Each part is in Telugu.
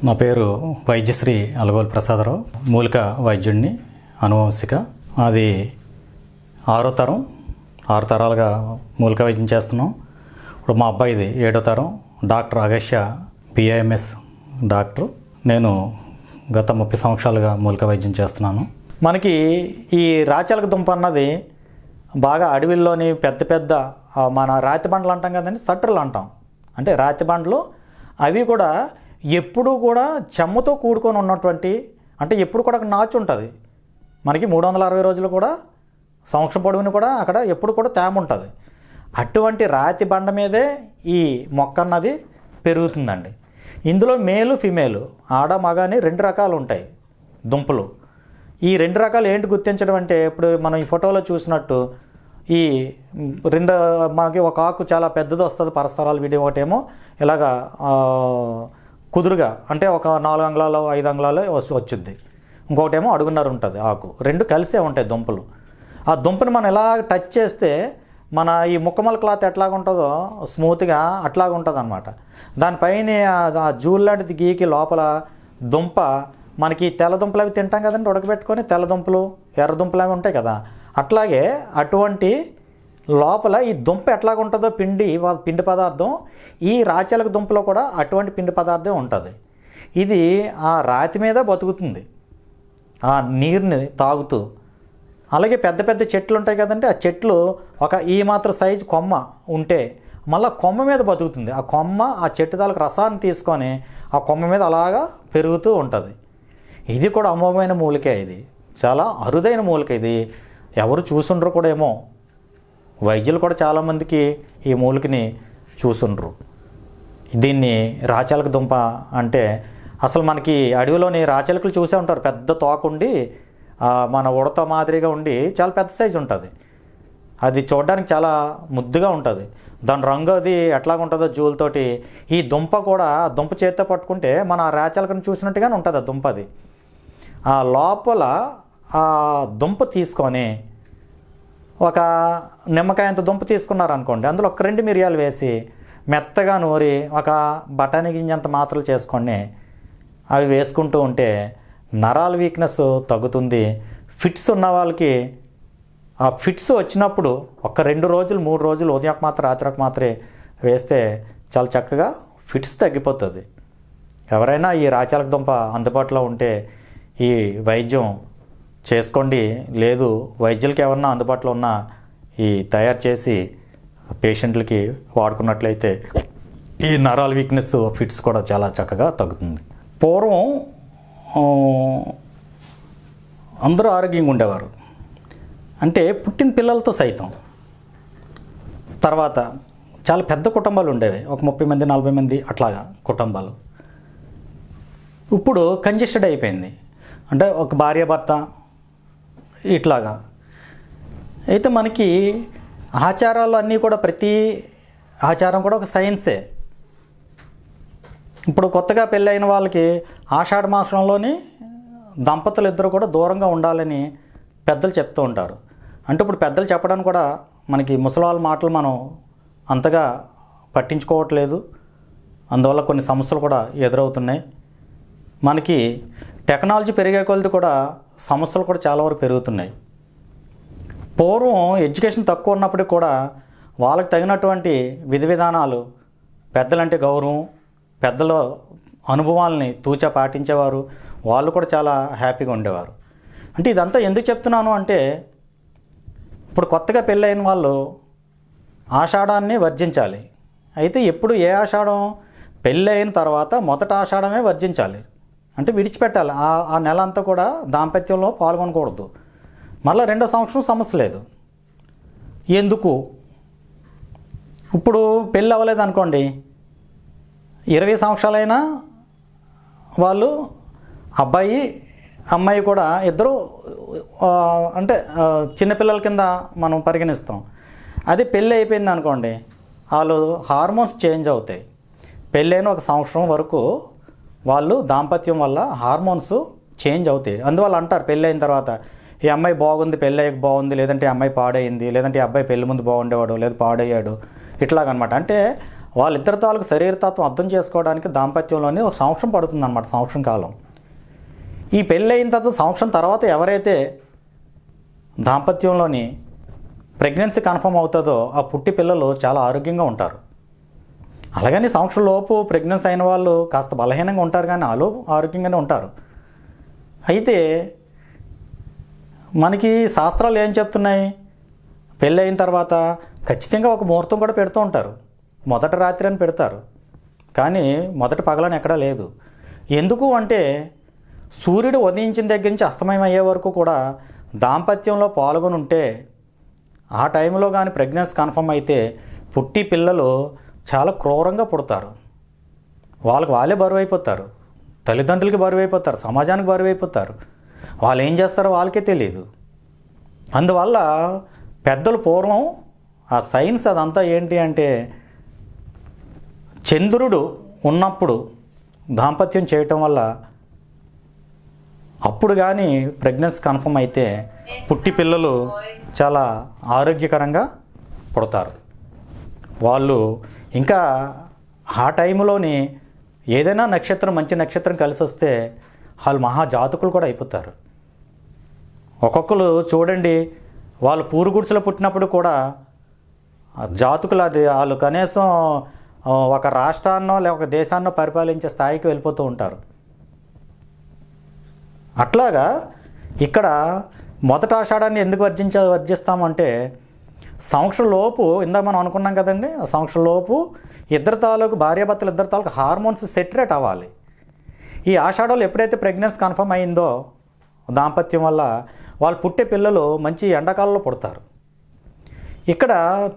నా పేరు వైద్యశ్రీ అలగోలు ప్రసాదరావు. మూలిక వైద్యుడిని, అనువంశిక. అది 6వ తరం, 6 తరాలుగా మూలిక వైద్యం చేస్తున్నాం. ఇప్పుడు మా అబ్బాయిది 7వ తరం. Doctor Agasya BAMS doctor. నేను గత 30 సంవత్సరాలుగా మూలిక వైద్యం చేస్తున్నాను. మనకి ఈ రాచలక దుంప అన్నది బాగా అడవిల్లోని పెద్ద పెద్ద మన రాతి బండలు అంటాం కదండి, సట్రులు అంటాం. అంటే రాతి బండలు అవి కూడా ఎప్పుడూ కూడా చెమ్మతో కూడుకొని ఉన్నటువంటి, అంటే ఎప్పుడు కూడా నాచు ఉంటుంది. మనకి 360 రోజులు కూడా, సంవత్సరం పొడవుని కూడా అక్కడ ఎప్పుడు కూడా తేమ ఉంటుంది. అటువంటి రాతి బండ మీదే ఈ మొక్క అన్నది పెరుగుతుందండి. ఇందులో మేలు ఫిమేలు, ఆడ మగ అని 2 రకాలు ఉంటాయి దుంపలు. ఈ 2 రకాలు ఏంటి గుర్తించడం అంటే, ఇప్పుడు మనం ఈ ఫోటోలో చూసినట్టు ఈ మనకి ఒక ఆకు చాలా పెద్దది వస్తుంది, పరస్తరాలు వీడియో. ఒకటేమో ఇలాగా కుదురుగా, అంటే ఒక 4 అంగుళాలు 5 అంగుళాలు వచ్చుద్ది. ఇంకొకటేమో అడుగున్నర ఉంటుంది ఆకు. 2 కలిసే ఉంటాయి దుంపలు. ఆ దుంపని మనం ఎలా టచ్ చేస్తే మన ఈ ముక్కమల క్లాత్ ఎట్లాగుంటుందో స్మూత్గా అట్లాగా ఉంటుంది అనమాట. దానిపైన ఆ జూల్ లాంటిది గీకి లోపల దుంప, మనకి తెల్ల దుంపలు అవి తింటాం కదండి ఉడకబెట్టుకొని, తెల్ల దుంపలు ఎర్ర దుంపలు అవి ఉంటాయి కదా, అట్లాగే అటువంటి లోపల ఈ దుంప ఎట్లాగుంటుందో పిండి పదార్థం, ఈ రాచలక దుంపలో కూడా అటువంటి పిండి పదార్థం ఉంటుంది. ఇది ఆ రాతి మీద బతుకుతుంది, ఆ నీరుని తాగుతూ. అలాగే పెద్ద పెద్ద చెట్లు ఉంటాయి కదండి, ఆ చెట్లు ఒక ఈ మాత్రం సైజు కొమ్మ ఉంటే మళ్ళీ కొమ్మ మీద బతుకుతుంది. ఆ కొమ్మ ఆ చెట్టు తాలూకు రసాన్ని తీసుకొని ఆ కొమ్మ మీద అలాగా పెరుగుతూ ఉంటుంది. ఇది కూడా అమోఘమైన మూలికే. ఇది చాలా అరుదైన మూలిక. ఇది ఎవరు చూసుండ్రు కూడా ఏమో, వైద్యులు కూడా చాలామందికి ఈ మూలికని చూసుండ్రు. దీన్ని రాచలక దుంప అంటే, అసలు మనకి అడవిలోని రాచలకలు చూసే ఉంటారు, పెద్ద తోకుండి మన ఉడత మాదిరిగా ఉండి చాలా పెద్ద సైజు ఉంటుంది. అది చూడడానికి చాలా ముద్దుగా ఉంటుంది. దాని రంగు అది ఎట్లాగుంటుందో జూలతోటి. ఈ దుంప కూడా, దుంప చేత్తో పట్టుకుంటే మన రాచలకను చూసినట్టుగానే ఉంటుంది ఆ దుంప. అది ఆ లోపల ఆ దుంప తీసుకొని, ఒక నిమ్మకాయ అంత దుంప తీసుకున్నారనుకోండి, అందులో ఒక 2 మిరియాలు వేసి మెత్తగా నూరి ఒక బఠానీ గింజంత మాత్రలు చేసుకోండి. అవి వేసుకుంటూ ఉంటే నరాల వీక్నెస్ తగ్గుతుంది. ఫిట్స్ ఉన్న వాళ్ళకి ఆ ఫిట్స్ వచ్చినప్పుడు ఒక 2 రోజులు 3 రోజులు ఉదయం మాత్రం రాత్రికి మాత్రమే వేస్తే చాలా చక్కగా ఫిట్స్ తగ్గిపోతుంది. ఎవరైనా ఈ రాచలక దుంప అందుబాటులో ఉంటే ఈ వైద్యం చేసుకోండి. లేదు వైద్యులకి ఏమన్నా అందుబాటులో ఉన్న ఈ తయారు చేసి పేషెంట్లకి వాడుకున్నట్లయితే ఈ నరాల వీక్నెస్, ఫిట్స్ కూడా చాలా చక్కగా తగ్గుతుంది. పూర్వం అందరూ ఆరోగ్యంగా ఉండేవారు, అంటే పుట్టిన పిల్లలతో సైతం. తర్వాత చాలా పెద్ద కుటుంబాలు ఉండేవి, ఒక 30 మంది 40 మంది అట్లాగా కుటుంబాలు. ఇప్పుడు కంజెస్టెడ్ అయిపోయింది, అంటే ఒక భార్య భర్త ఇట్లాగా. అయితే మనకి ఆచారాలు అన్నీ కూడా, ప్రతి ఆచారం కూడా ఒక సైన్సే. ఇప్పుడు కొత్తగా పెళ్ళైన వాళ్ళకి ఆషాఢ మాసంలోని దంపతులు ఇద్దరు కూడా దూరంగా ఉండాలని పెద్దలు చెప్తూ ఉంటారు. అంటే ఇప్పుడు పెద్దలు చెప్పడానికి కూడా మనకి ముసలివాళ్ళ మాటలు మనం అంతగా పట్టించుకోవట్లేదు. అందువల్ల కొన్ని సమస్యలు కూడా ఎదురవుతున్నాయి. మనకి టెక్నాలజీ పెరిగే కొలది కూడా సమస్యలు కూడా చాలా వరకు పెరుగుతున్నాయి. పూర్వం ఎడ్యుకేషన్ తక్కువ ఉన్నప్పటికీ కూడా వాళ్ళకి తగినటువంటి విధి విధానాలు, పెద్దలంటే గౌరవం, పెద్దల అనుభవాల్ని తూచా పాటించేవారు. వాళ్ళు కూడా చాలా హ్యాపీగా ఉండేవారు. అంటే ఇదంతా ఎందుకు చెప్తున్నాను అంటే, ఇప్పుడు కొత్తగా పెళ్ళైన వాళ్ళు ఆషాఢాన్ని వర్జించాలి. అయితే ఎప్పుడు ఏ ఆషాఢం, పెళ్ళి అయిన తర్వాత మొదట ఆషాఢమే వర్జించాలి, అంటే విడిచిపెట్టాలి. ఆ నెల అంతా కూడా దాంపత్యంలో పాల్గొనకూడదు. మళ్ళీ 2వ సంవత్సరం సమస్య లేదు. ఎందుకు? ఇప్పుడు పెళ్ళి అవ్వలేదు అనుకోండి, 20 సంవత్సరాలైనా వాళ్ళు అబ్బాయి అమ్మాయి కూడా ఇద్దరు అంటే చిన్నపిల్లల కింద మనం పరిగణిస్తాం. అది పెళ్ళి అయిపోయింది అనుకోండి, వాళ్ళు హార్మోన్స్ చేంజ్ అవుతాయి. పెళ్ళైన 1 సంవత్సరం వరకు వాళ్ళు దాంపత్యం వల్ల హార్మోన్స్ చేంజ్ అవుతాయి. అందువల్ల అంటారు పెళ్ళైన తర్వాత ఈ అమ్మాయి బాగుంది, పెళ్ళయ్యకు బాగుంది, లేదంటే ఈ అమ్మాయి పాడైంది, లేదంటే ఈ అబ్బాయి పెళ్లి ముందు బాగుండేవాడు, లేదా పాడయ్యాడు, ఇట్లాగనమాట. అంటే వాళ్ళిద్దరి తాలూకు శరీరతత్వం అర్థం చేసుకోవడానికి దాంపత్యంలోనే ఒక సంవత్సరం పడుతుంది అన్నమాట, సంవత్సరం కాలం. ఈ పెళ్ళి అయిన తర్వాత సంవత్సరం తర్వాత ఎవరైతే దాంపత్యంలోని ప్రెగ్నెన్సీ కన్ఫర్మ్ అవుతుందో ఆ పుట్టి పిల్లలు చాలా ఆరోగ్యంగా ఉంటారు. అలాగని సంవత్సరం లోపు ప్రెగ్నెన్సీ అయిన వాళ్ళు కాస్త బలహీనంగా ఉంటారు, కానీ వాళ్ళు ఆరోగ్యంగానే ఉంటారు. అయితే మనకి శాస్త్రాలు ఏం చెప్తున్నాయి, పెళ్ళి అయిన తర్వాత ఖచ్చితంగా ఒక ముహూర్తం కూడా పెడుతూ ఉంటారు. మొదటి రాత్రి అని పెడతారు, కానీ మొదటి పగలని ఎక్కడా లేదు. ఎందుకు అంటే సూర్యుడు ఉదయించిన దగ్గర నుంచి అస్తమయం అయ్యే వరకు కూడా దాంపత్యంలో పాల్గొని ఉంటే ఆ టైంలో కానీ ప్రెగ్నెన్సీ కన్ఫర్మ్ అయితే పుట్టి పిల్లలు చాలా క్రూరంగా పుడతారు. వాళ్ళే బరువు అయిపోతారు, తల్లిదండ్రులకి బరువు అయిపోతారు, సమాజానికి బరువు అయిపోతారు. వాళ్ళు ఏం చేస్తారో వాళ్ళకే తెలియదు. అందువల్ల పెద్దలు పూర్వం ఆ సైన్స్ అదంతా ఏంటి అంటే చంద్రుడు ఉన్నప్పుడు దాంపత్యం చేయటం వల్ల అప్పుడు కానీ ప్రెగ్నెన్సీ కన్ఫర్మ్ అయితే పుట్టి పిల్లలు చాలా ఆరోగ్యకరంగా పుడతారు. వాళ్ళు ఇంకా ఆ టైంలోని ఏదైనా నక్షత్రం మంచి నక్షత్రం కలిసి వస్తే వాళ్ళు మహాజాతకులు కూడా అయిపోతారు. ఒక్కొక్కరు చూడండి, వాళ్ళు పూరుగుడిసెలో పుట్టినప్పుడు కూడా జాతకులు అది వాళ్ళు కనీసం ఒక రాష్ట్రాన్నో లేక ఒక దేశాన్నో పరిపాలించే స్థాయికి వెళ్ళిపోతూ ఉంటారు. అట్లాగా ఇక్కడ మొదట ఆషాఢాన్ని ఎందుకు వర్జిస్తామంటే సంవత్సరం లోపు ఇందాక మనం అనుకున్నాం కదండి, సంవత్సరం లోపు ఇద్దరు తాలూకు భార్యాభర్తలు ఇద్దరు తాలూకు హార్మోన్స్ సెటరేట్ అవ్వాలి. ఈ ఆషాఢంలో ఎప్పుడైతే ప్రెగ్నెన్సీ కన్ఫర్మ్ అయిందో దాంపత్యం వల్ల వాళ్ళు పుట్టే పిల్లలు మంచి ఎండాకాలంలో పుడతారు. ఇక్కడ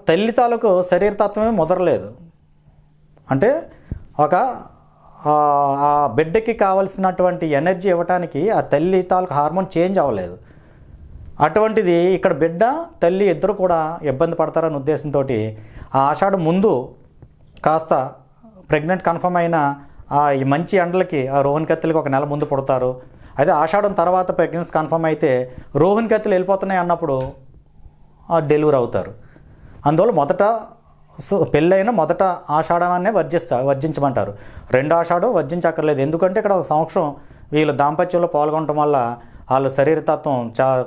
తల్లి తాలూకు శరీరతత్వమే ముదరలేదు, అంటే ఒక ఆ బిడ్డకి కావలసినటువంటి ఎనర్జీ ఇవ్వడానికి ఆ తల్లి తాలూకు హార్మోన్ చేంజ్ అవ్వలేదు. అటువంటిది ఇక్కడ బిడ్డ తల్లి ఇద్దరు కూడా ఇబ్బంది పడతారనే ఉద్దేశంతో ఆ ఆషాఢం ముందు కాస్త ప్రెగ్నెంట్ కన్ఫర్మ్ అయిన ఈ మంచి ఎండలకి ఆ రోహిణి కత్తులకి ఒక నెల ముందు పుడతారు. అదే ఆషాఢం తర్వాత ప్రెగ్నెన్సీ కన్ఫర్మ్ అయితే రోహిణి కత్తులు వెళ్ళిపోతున్నాయి అన్నప్పుడు డెలివరీ అవుతారు. అందువల్ల మొదట పెళ్ళైన మొదట ఆషాఢాన్నే వర్జించమంటారు. రెండో ఆషాఢం వర్జించక్కర్లేదు. ఎందుకంటే ఇక్కడ ఒక సంవత్సరం వీళ్ళు దాంపత్యంలో పాల్గొనడం వల్ల వాళ్ళ శరీరతత్వం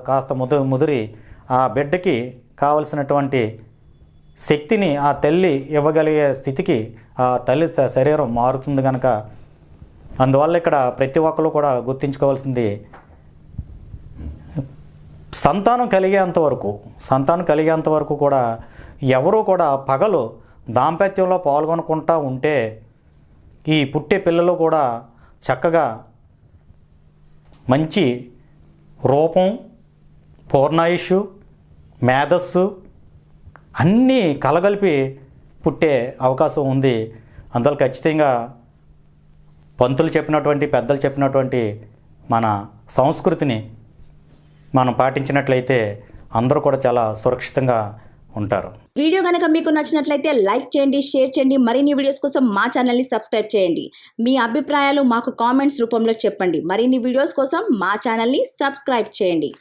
కాస్త ముదిరి ఆ బిడ్డకి కావలసినటువంటి శక్తిని ఆ తల్లి ఇవ్వగలిగే స్థితికి ఆ తల్లి శరీరం మారుతుంది కనుక అందువల్ల ఇక్కడ ప్రతి ఒక్కరు కూడా గుర్తించుకోవాల్సింది సంతానం కలిగేంత వరకు కూడా ఎవరూ కూడా పగలు దాంపత్యంలో పాల్గొనకుండా ఉంటే ఈ పుట్టే పిల్లలు కూడా చక్కగా మంచి రూపం, పూర్ణాయుషు, మేధస్సు అన్నీ కలగలిపి పుట్టే అవకాశం ఉంది. అందువల్ల ఖచ్చితంగా పంతులు చెప్పినటువంటి పెద్దలు చెప్పినటువంటి మన సంస్కృతిని మనం పాటించినట్లయితే అందరూ కూడా చాలా సురక్షితంగా ఉంటారు. వీడియో కనుక మీకు నచ్చినట్లయితే లైక్ చేయండి, షేర్ చేయండి. మరిన్ని వీడియోస్ కోసం మా ఛానల్ని సబ్స్క్రైబ్ చేయండి. మీ అభిప్రాయాలు మాకు కామెంట్స్ రూపంలో చెప్పండి. మరిన్ని వీడియోస్ కోసం మా ఛానల్ని సబ్స్క్రైబ్ చేయండి.